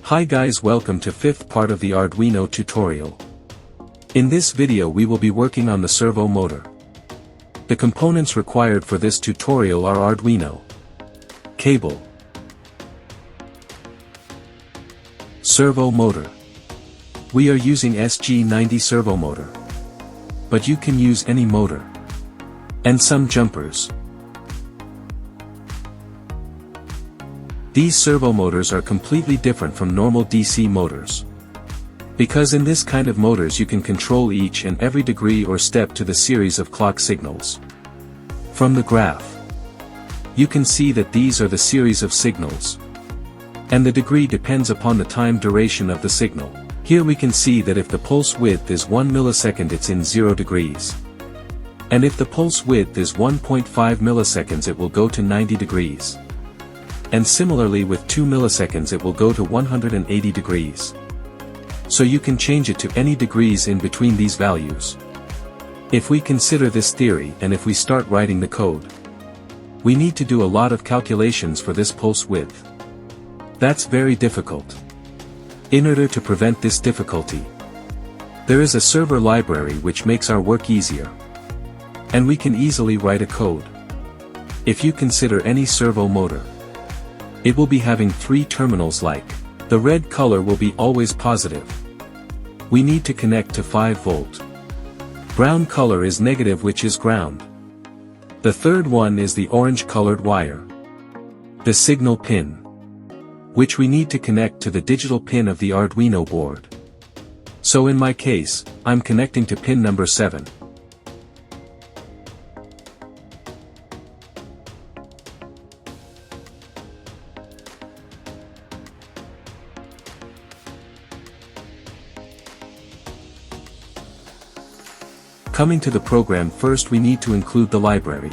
Hi guys, welcome to fifth part of the Arduino tutorial. In this video we will be working on the servo motor. The components required for this tutorial are Arduino, cable, servo motor. We are using SG90 servo motor, but you can use any motor, and some jumpers. These servo motors are completely different from normal DC motors, because in this kind of motors you can control each and every degree or step to the series of clock signals. From the graph, you can see that these are the series of signals, and the degree depends upon the time duration of the signal. Here we can see that if the pulse width is 1 millisecond it's in 0 degrees. And if the pulse width is 1.5 milliseconds it will go to 90 degrees. And similarly with 2 milliseconds it will go to 180 degrees. So you can change it to any degrees in between these values. If we consider this theory and if we start writing the code, we need to do a lot of calculations for this pulse width. That's very difficult. In order to prevent this difficulty, there is a server library which makes our work easier. And we can easily write a code. If you consider any servo motor, it will be having 3 terminals like. The red color will be always positive. We need to connect to 5 volt. Brown color is negative, which is ground. The third one is the orange colored wire, the signal pin, which we need to connect to the digital pin of the Arduino board. So in my case, I'm connecting to pin number 7. Coming to the program, first we need to include the library.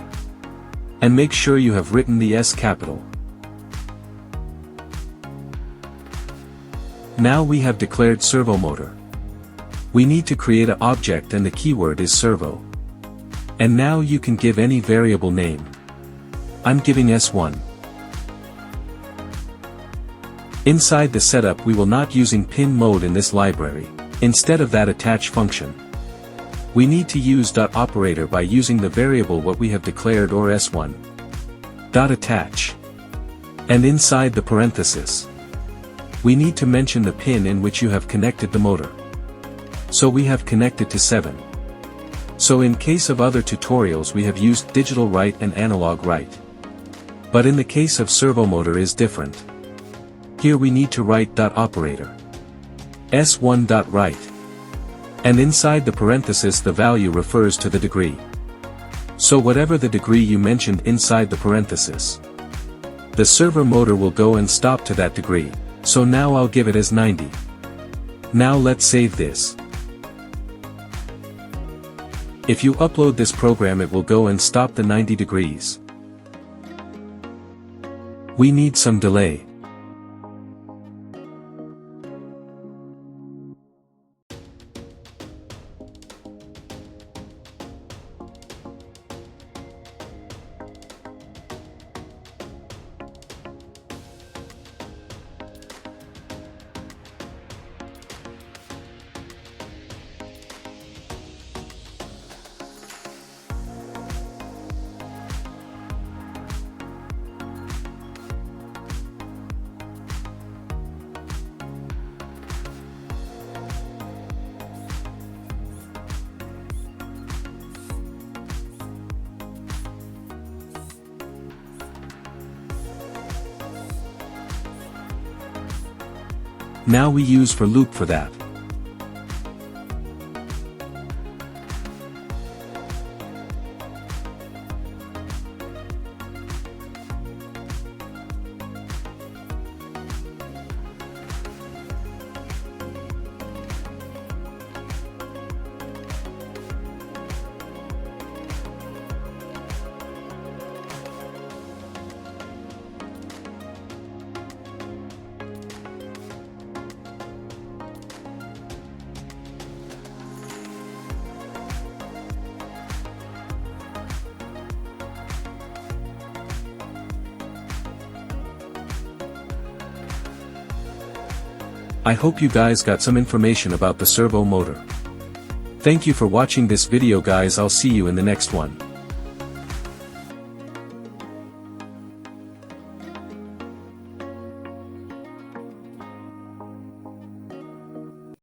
And make sure you have written the S capital. Now we have declared servo motor. We need to create an object and the keyword is servo. And now you can give any variable name. I'm giving S1. Inside the setup we will not using pin mode in this library. Instead of that attach function, we need to use dot operator by using the variable what we have declared or S1. Dot attach. And inside the parenthesis, we need to mention the pin in which you have connected the motor. So we have connected to 7. So in case of other tutorials we have used digital write and analog write. But in the case of servo motor is different. Here we need to write dot operator. S1 dot write. And inside the parenthesis the value refers to the degree. So whatever the degree you mentioned inside the parenthesis, the servo motor will go and stop to that degree. So now I'll give it as 90. Now let's save this. If you upload this program it will go and stop the 90 degrees. We need some delay. Now we use for loop for that. I hope you guys got some information about the servo motor. Thank you for watching this video guys, I'll see you in the next one.